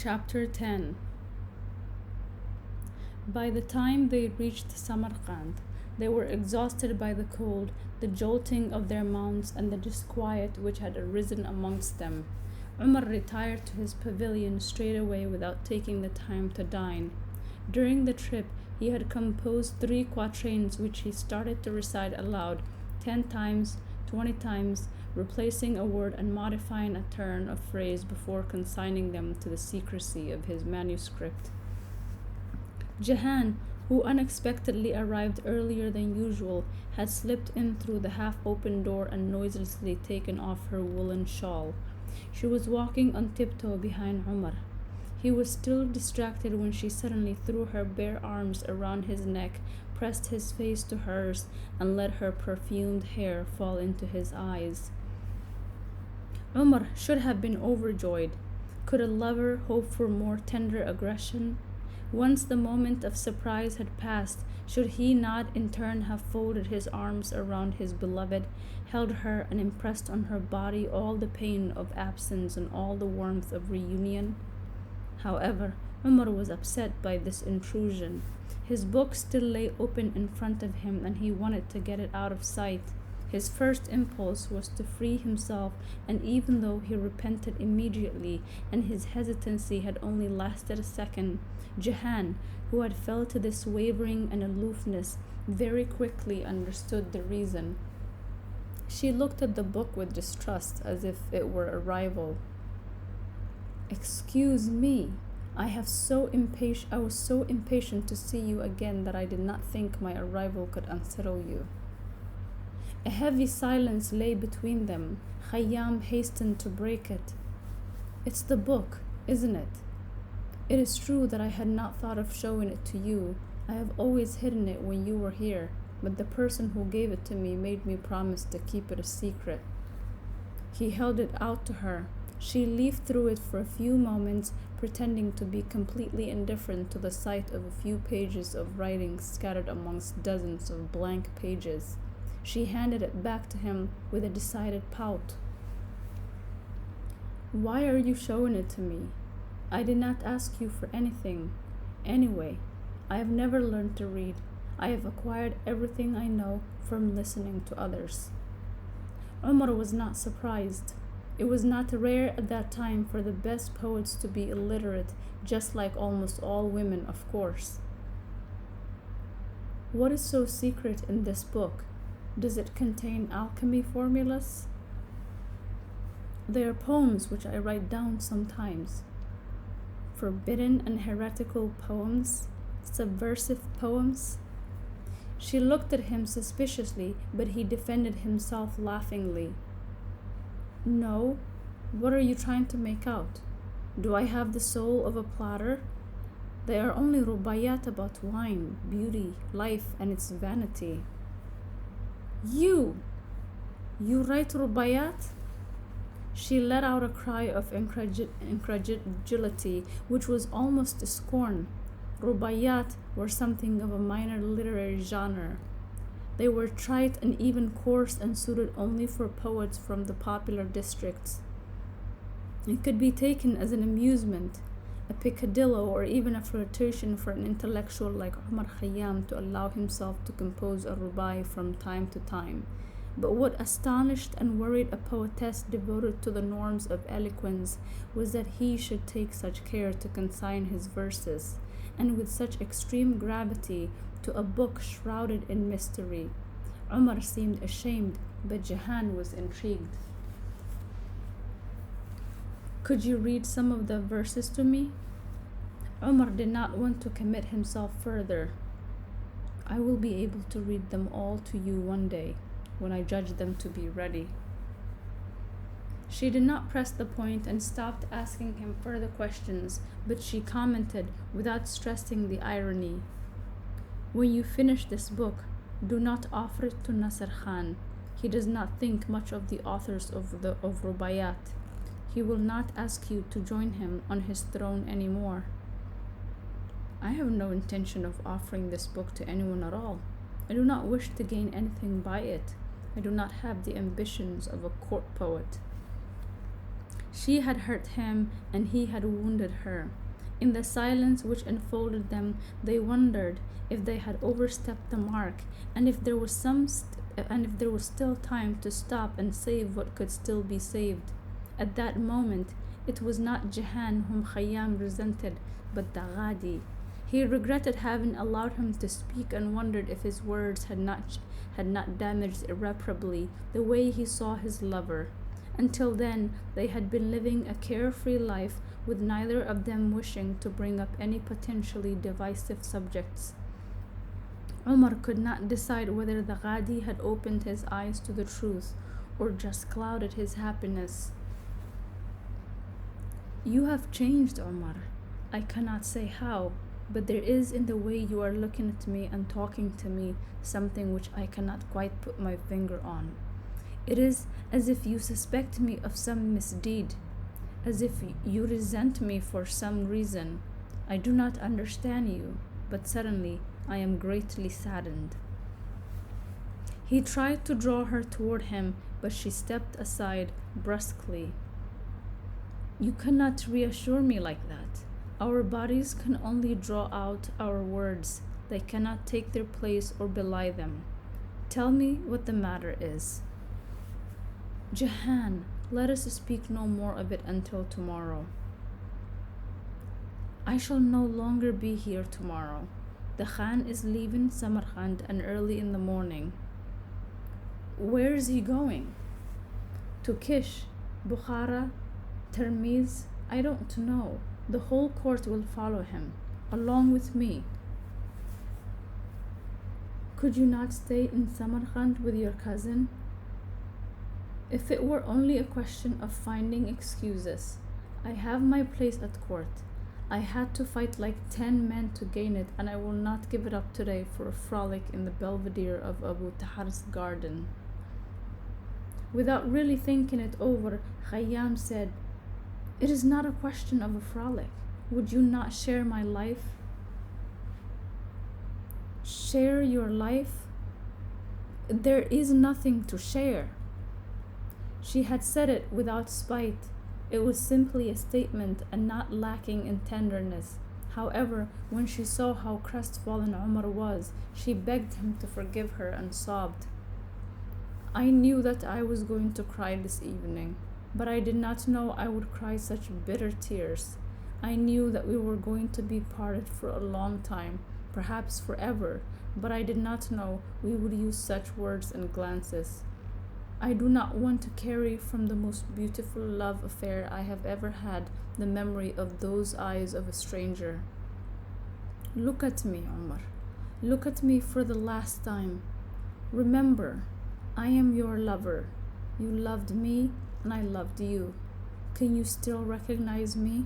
Chapter 10. By the time they reached Samarkand, they were exhausted by the cold, the jolting of their mounts, and the disquiet which had arisen amongst them. Umar retired to his pavilion straight away without taking the time to dine. During the trip, he had composed 3 quatrains which he started to recite aloud 10 times, 20 times, replacing a word and modifying a turn of phrase before consigning them to the secrecy of his manuscript. Jahan, who unexpectedly arrived earlier than usual, had slipped in through the half-open door and noiselessly taken off her woolen shawl. She was walking on tiptoe behind Umar. He was still distracted when she suddenly threw her bare arms around his neck, pressed his face to hers, and let her perfumed hair fall into his eyes. Umar should have been overjoyed. Could a lover hope for more tender aggression? Once the moment of surprise had passed, should he not in turn have folded his arms around his beloved, held her and impressed on her body all the pain of absence and all the warmth of reunion? However, Umar was upset by this intrusion. His book still lay open in front of him and he wanted to get it out of sight. His first impulse was to free himself, and even though he repented immediately and his hesitancy had only lasted a second, Jahan, who had fell to this wavering and aloofness, very quickly understood the reason. She looked at the book with distrust, as if it were a rival. "Excuse me. I was so impatient to see you again that I did not think my arrival could unsettle you." A heavy silence lay between them. Khayyam hastened to break it. "It's the book, isn't it? It is true that I had not thought of showing it to you. I have always hidden it when you were here, but the person who gave it to me made me promise to keep it a secret." He held it out to her. She leafed through it for a few moments, pretending to be completely indifferent to the sight of a few pages of writing scattered amongst dozens of blank pages. She handed it back to him with a decided pout. "Why are you showing it to me? I did not ask you for anything. Anyway, I have never learned to read. I have acquired everything I know from listening to others." Umar was not surprised. It was not rare at that time for the best poets to be illiterate, just like almost all women, of course. "What is so secret in this book? Does it contain alchemy formulas?" "They are poems which I write down sometimes." "Forbidden and heretical poems? Subversive poems?" She looked at him suspiciously, but he defended himself laughingly. "No. What are you trying to make out? Do I have the soul of a plotter? They are only rubayat about wine, beauty, life, and its vanity." You write rubayat?" She let out a cry of incredulity, which was almost a scorn. Rubayat were something of a minor literary genre. They were trite and even coarse and suited only for poets from the popular districts. It could be taken as an amusement, a peccadillo, or even a flirtation for an intellectual like Omar Khayyam to allow himself to compose a rubai from time to time. But what astonished and worried a poetess devoted to the norms of eloquence was that he should take such care to consign his verses, and with such extreme gravity, to a book shrouded in mystery. Umar seemed ashamed, but Jahan was intrigued. "Could you read some of the verses to me?" Umar did not want to commit himself further. "I will be able to read them all to you one day, when I judge them to be ready." She did not press the point and stopped asking him further questions, but she commented, without stressing the irony, "When you finish this book, do not offer it to Nasser Khan. He does not think much of the authors of Rubayat. He will not ask you to join him on his throne anymore." "I have no intention of offering this book to anyone at all. I do not wish to gain anything by it. I do not have the ambitions of a court poet." She had hurt him and he had wounded her. In the silence which enfolded them, they wondered if they had overstepped the mark, and if there was still time to stop and save what could still be saved. At that moment, it was not Jahan whom Khayyam resented, but the Ghadi. He regretted having allowed him to speak and wondered if his words had not damaged irreparably the way he saw his lover. Until then, they had been living a carefree life with neither of them wishing to bring up any potentially divisive subjects. Omar could not decide whether the Ghadi had opened his eyes to the truth or just clouded his happiness. You have changed, Omar. I cannot say how, but there is in the way you are looking at me and talking to me something which I cannot quite put my finger on. It is as if you suspect me of some misdeed, as if you resent me for some reason. I do not understand you, but suddenly I am greatly saddened. He tried to draw her toward him, but she stepped aside brusquely. You cannot reassure me like that. Our bodies can only draw out our words. They cannot take their place or belie them. Tell me what the matter is. Jahan, let us speak no more of it until tomorrow. I shall no longer be here tomorrow. The Khan is leaving Samarkand and early in the morning. Where is he going? To Kish, Bukhara, Termiz, I don't know. The whole court will follow him, along with me. Could you not stay in Samarkand with your cousin? If it were only a question of finding excuses, I have my place at court. I had to fight like 10 men to gain it, and I will not give it up today for a frolic in the belvedere of Abu Tahar's garden. Without really thinking it over, Khayyam said, It is not a question of a frolic. Would you not share my life? Share your life? There is nothing to share. She had said it without spite. It was simply a statement and not lacking in tenderness. However, when she saw how crestfallen Omar was, she begged him to forgive her and sobbed. I knew that I was going to cry this evening, but I did not know I would cry such bitter tears. I knew that we were going to be parted for a long time, perhaps forever, but I did not know we would use such words and glances. I do not want to carry from the most beautiful love affair I have ever had the memory of those eyes of a stranger. Look at me, Omar. Look at me for the last time. Remember, I am your lover. You loved me and I loved you. Can you still recognize me?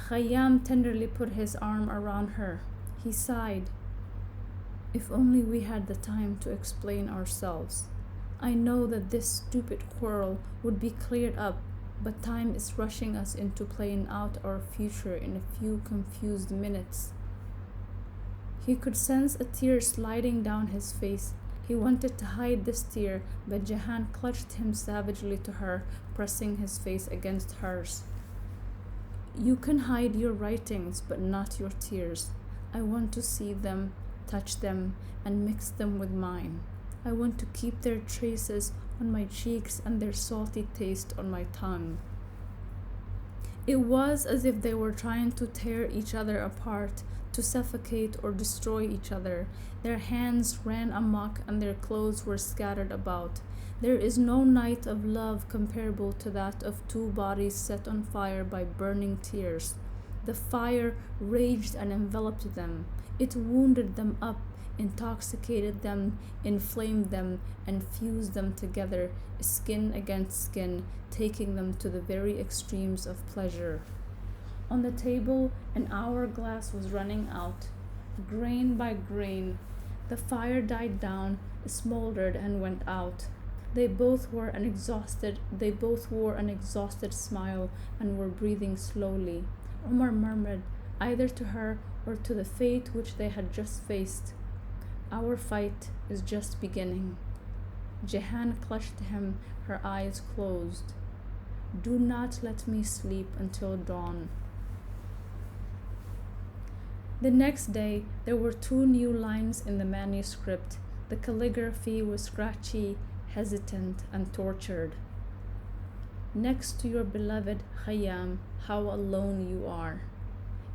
Khayyam tenderly put his arm around her. He sighed. If only we had the time to explain ourselves. I know that this stupid quarrel would be cleared up, but time is rushing us into playing out our future in a few confused minutes. He could sense a tear sliding down his face. He wanted to hide this tear, but Jahan clutched him savagely to her, pressing his face against hers. You can hide your writings, but not your tears. I want to see them, touch them, and mix them with mine. I want to keep their traces on my cheeks and their salty taste on my tongue. It was as if they were trying to tear each other apart, to suffocate or destroy each other. Their hands ran amok and their clothes were scattered about. There is no night of love comparable to that of two bodies set on fire by burning tears. The fire raged and enveloped them. It wounded them up, intoxicated them, inflamed them, and fused them together, skin against skin, taking them to the very extremes of pleasure. On the table, an hourglass was running out. Grain by grain, the fire died down, smoldered, and went out. They both wore an exhausted smile and were breathing slowly. Omar murmured, either to her or to the fate which they had just faced, Our fight is just beginning. Jahan clutched him, her eyes closed. "Do not let me sleep until dawn." The next day, there were 2 new lines in the manuscript. The calligraphy was scratchy, hesitant, and tortured. "Next to your beloved Khayyam, how alone you are.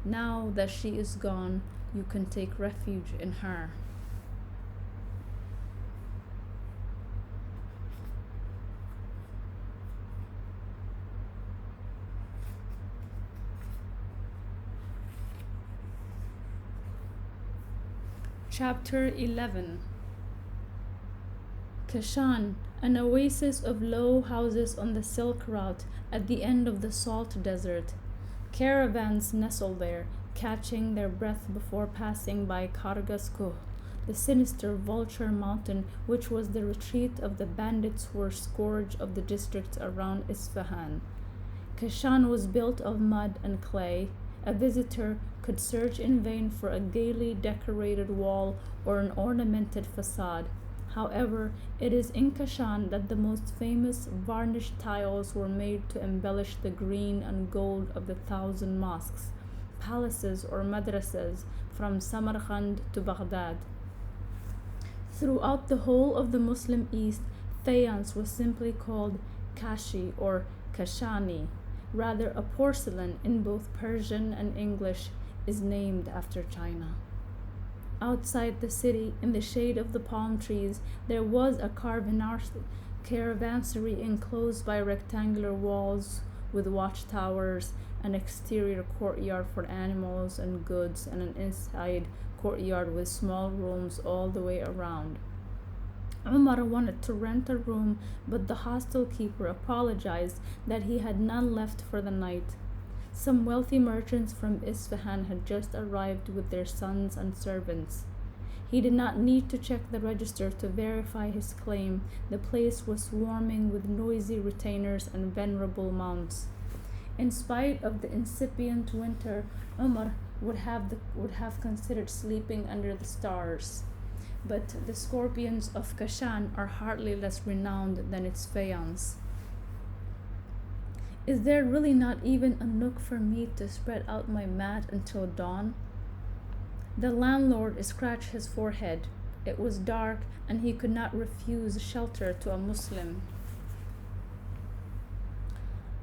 Now that she is gone, you can take refuge in her." Chapter 11. Kashan, an oasis of low houses on the Silk Route at the end of the Salt Desert. Caravans nestle there, catching their breath before passing by Kargas Kuh, the sinister vulture mountain which was the retreat of the bandits who were scourge of the districts around Isfahan. Kashan was built of mud and clay. A visitor could search in vain for a gaily decorated wall or an ornamented facade. However, it is in Kashan that the most famous varnished tiles were made to embellish the green and gold of the 1,000 mosques, palaces, or madrasas from Samarkand to Baghdad. Throughout the whole of the Muslim East, faience was simply called kashi or kashani. Rather, a porcelain in both Persian and English is named after China. Outside the city, in the shade of the palm trees, there was a caravansary enclosed by rectangular walls with watchtowers, an exterior courtyard for animals and goods, and an inside courtyard with small rooms all the way around. Umar wanted to rent a room, but the hostel keeper apologized that he had none left for the night. Some wealthy merchants from Isfahan had just arrived with their sons and servants. He did not need to check the register to verify his claim. The place was swarming with noisy retainers and venerable mounts. In spite of the incipient winter, Umar would have considered sleeping under the stars. But the scorpions of Kashan are hardly less renowned than its faience. "Is there really not even a nook for me to spread out my mat until dawn?" The landlord scratched his forehead. It was dark, and he could not refuse shelter to a Muslim.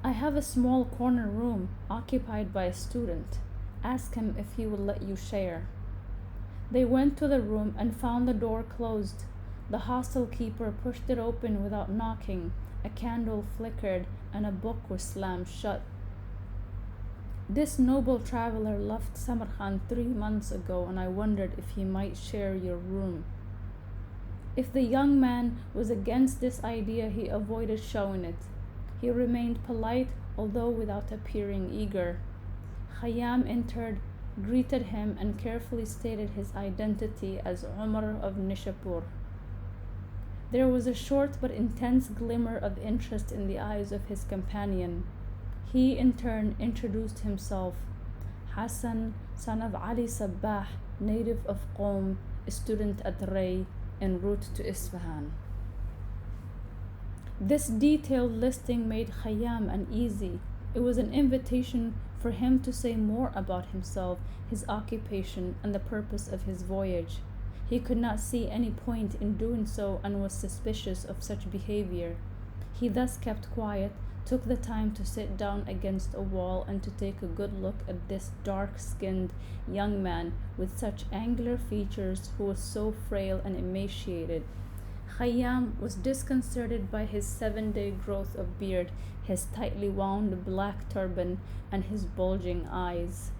"I have a small corner room occupied by a student. Ask him if he will let you share." They went to the room and found the door closed. The hostel keeper pushed it open without knocking. A candle flickered and a book was slammed shut. "This noble traveler left Samarkand 3 months ago, and I wondered if he might share your room." If the young man was against this idea, he avoided showing it. He remained polite, although without appearing eager. Khayyam entered, greeted him, and carefully stated his identity as Umar of Nishapur. There was a short but intense glimmer of interest in the eyes of his companion. He, in turn, introduced himself. Hassan, son of Ali Sabbah, native of Qom, student at Ray, en route to Isfahan. This detailed listing made Khayyam uneasy. It was an invitation for him to say more about himself, his occupation, and the purpose of his voyage. He could not see any point in doing so and was suspicious of such behavior. He thus kept quiet, took the time to sit down against a wall and to take a good look at this dark-skinned young man with such angular features who was so frail and emaciated. Khayyam was disconcerted by his 7-day growth of beard, his tightly wound black turban, and his bulging eyes.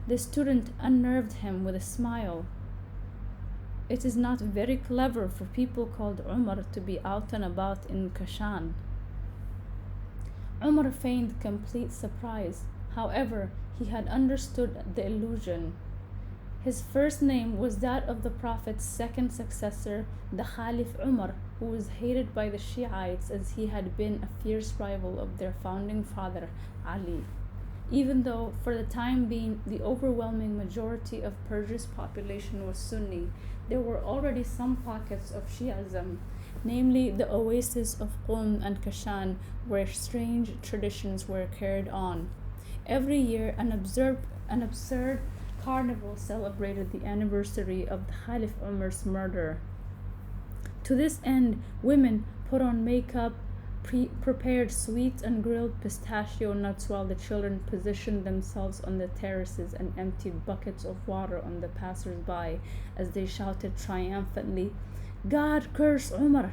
The student unnerved him with a smile. "It is not very clever for people called Umar to be out and about in Kashan." Umar feigned complete surprise. However, he had understood the illusion. His first name was that of the Prophet's second successor, the Caliph Umar, who was hated by the Shiites as he had been a fierce rival of their founding father, Ali. Even though, for the time being, the overwhelming majority of Persia's population was Sunni, there were already some pockets of Shi'ism, namely the oases of Qum and Kashan, where strange traditions were carried on. Every year, an absurd carnival celebrated the anniversary of the Caliph Umar's murder. To this end, women put on makeup, prepared sweets, and grilled pistachio nuts while the children positioned themselves on the terraces and emptied buckets of water on the passers-by as they shouted triumphantly, "God curse Umar!"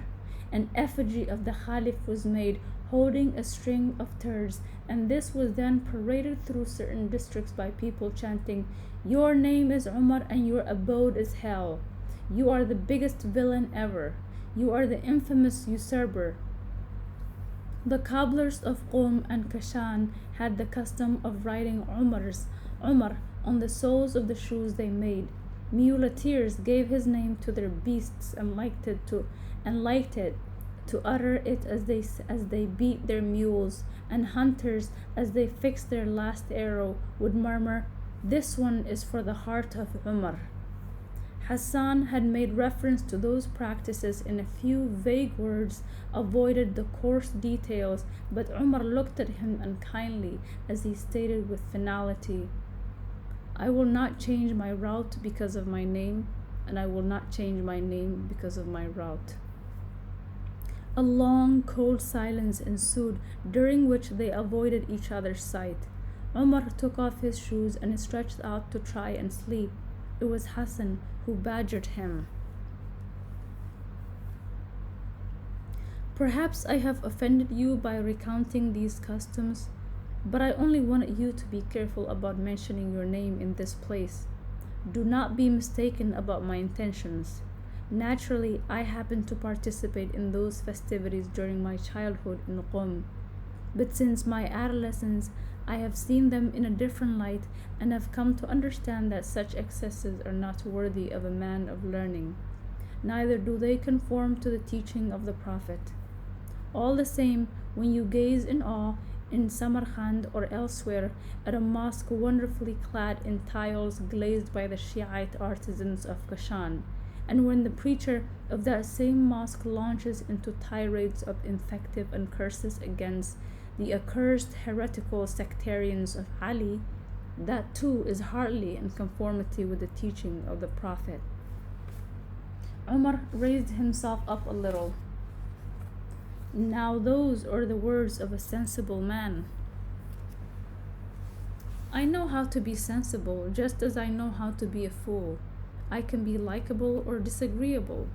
An effigy of the Caliph was made, holding a string of turds, and this was then paraded through certain districts by people chanting, "Your name is Umar and your abode is hell. You are the biggest villain ever. You are the infamous usurper." The cobblers of Qom and Kashan had the custom of writing Umar on the soles of the shoes they made. Muleteers gave his name to their beasts and liked it to utter it as they beat their mules, and hunters, as they fixed their last arrow, would murmur, "This one is for the heart of Umar." Hassan had made reference to those practices in a few vague words, avoided the coarse details, but Umar looked at him unkindly as he stated with finality, "I will not change my route because of my name, and I will not change my name because of my route." A long, cold silence ensued, during which they avoided each other's sight. Umar took off his shoes and stretched out to try and sleep. It was Hassan who badgered him. "Perhaps I have offended you by recounting these customs, but I only wanted you to be careful about mentioning your name in this place. Do not be mistaken about my intentions. Naturally, I happened to participate in those festivities during my childhood in Qom, but since my adolescence, I have seen them in a different light and have come to understand that such excesses are not worthy of a man of learning. Neither do they conform to the teaching of the Prophet. All the same, when you gaze in awe in Samarkand or elsewhere at a mosque wonderfully clad in tiles glazed by the Shiite artisans of Kashan, and when the preacher of that same mosque launches into tirades of invective and curses against the accursed heretical sectarians of Ali, that too is hardly in conformity with the teaching of the Prophet. Umar raised himself up a little. Now those are the words of a sensible man. I know how to be sensible, just as I know how to be a fool. I can be likable or disagreeable.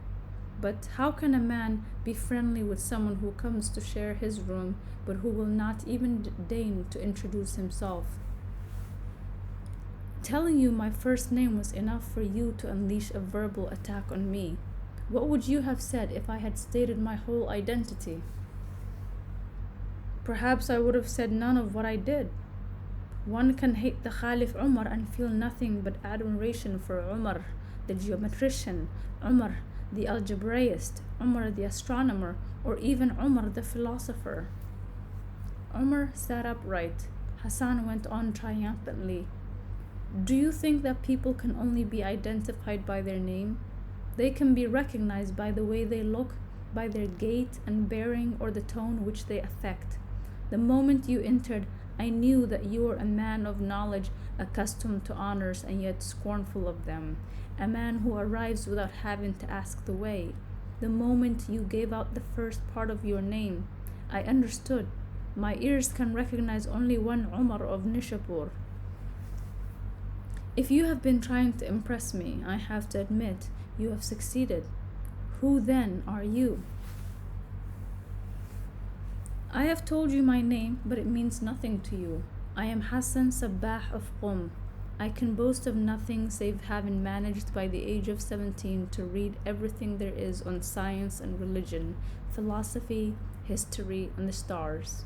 But how can a man be friendly with someone who comes to share his room, but who will not even deign to introduce himself? Telling you my first name was enough for you to unleash a verbal attack on me. What would you have said if I had stated my whole identity? Perhaps I would have said none of what I did. One can hate the Caliph Umar and feel nothing but admiration for Umar, the geometrician, Umar, the algebraist, Umar the astronomer, or even Umar the philosopher. Umar sat upright. Hassan went on triumphantly. Do you think that people can only be identified by their name? They can be recognized by the way they look, by their gait and bearing, or the tone which they affect. The moment you entered, I knew that you were a man of knowledge, accustomed to honors and yet scornful of them, a man who arrives without having to ask the way. The moment you gave out the first part of your name, I understood. My ears can recognize only one Umar of Nishapur. If you have been trying to impress me, I have to admit, you have succeeded. Who then are you? I have told you my name, but it means nothing to you. I am Hassan Sabbah of Qom. I can boast of nothing save having managed by the age of 17 to read everything there is on science and religion, philosophy, history, and the stars.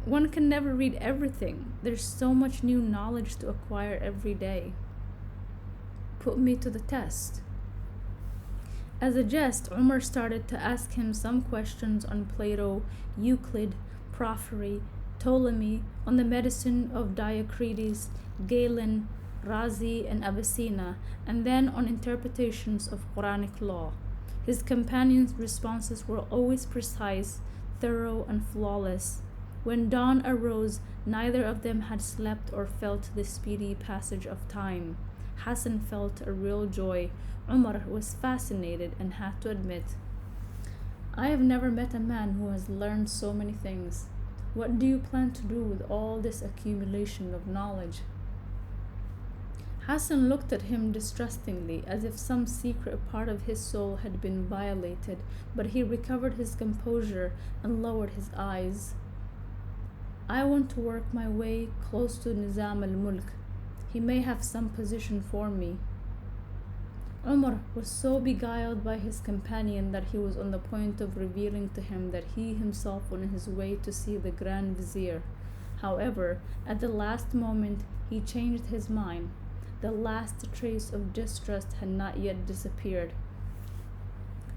One can never read everything. There's so much new knowledge to acquire every day. Put me to the test. As a jest, Umar started to ask him some questions on Plato, Euclid, Porphyry, Ptolemy, on the medicine of Diocrates, Galen, Razi, and Avicenna, and then on interpretations of Quranic law. His companion's responses were always precise, thorough, and flawless. When dawn arose, neither of them had slept or felt the speedy passage of time. Hassan felt a real joy. Umar was fascinated and had to admit, I have never met a man who has learned so many things. What do you plan to do with all this accumulation of knowledge? Hassan looked at him distrustingly, as if some secret part of his soul had been violated, but he recovered his composure and lowered his eyes. I want to work my way close to Nizam al-Mulk. He may have some position for me. Umar was so beguiled by his companion that he was on the point of revealing to him that he himself was on his way to see the Grand Vizier. However, at the last moment, he changed his mind. The last trace of distrust had not yet disappeared.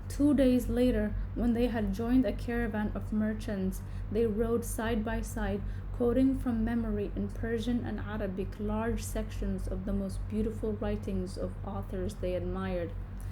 2 days later, when they had joined a caravan of merchants, they rode side by side, quoting from memory in Persian and Arabic large sections of the most beautiful writings of authors they admired.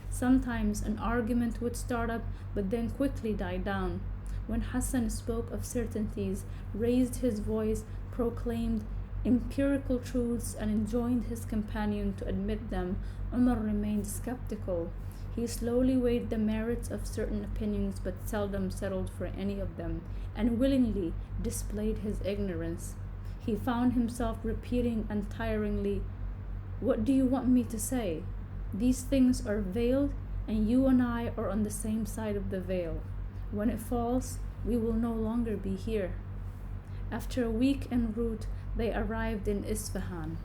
Sometimes an argument would start up, but then quickly die down. When Hassan spoke of certainties, raised his voice, proclaimed empirical truths, and enjoined his companion to admit them, Umar remained skeptical. He slowly weighed the merits of certain opinions but seldom settled for any of them, and willingly displayed his ignorance. He found himself repeating untiringly, What do you want me to say? These things are veiled, and you and I are on the same side of the veil. When it falls, we will no longer be here. After a week en route, they arrived in Isfahan.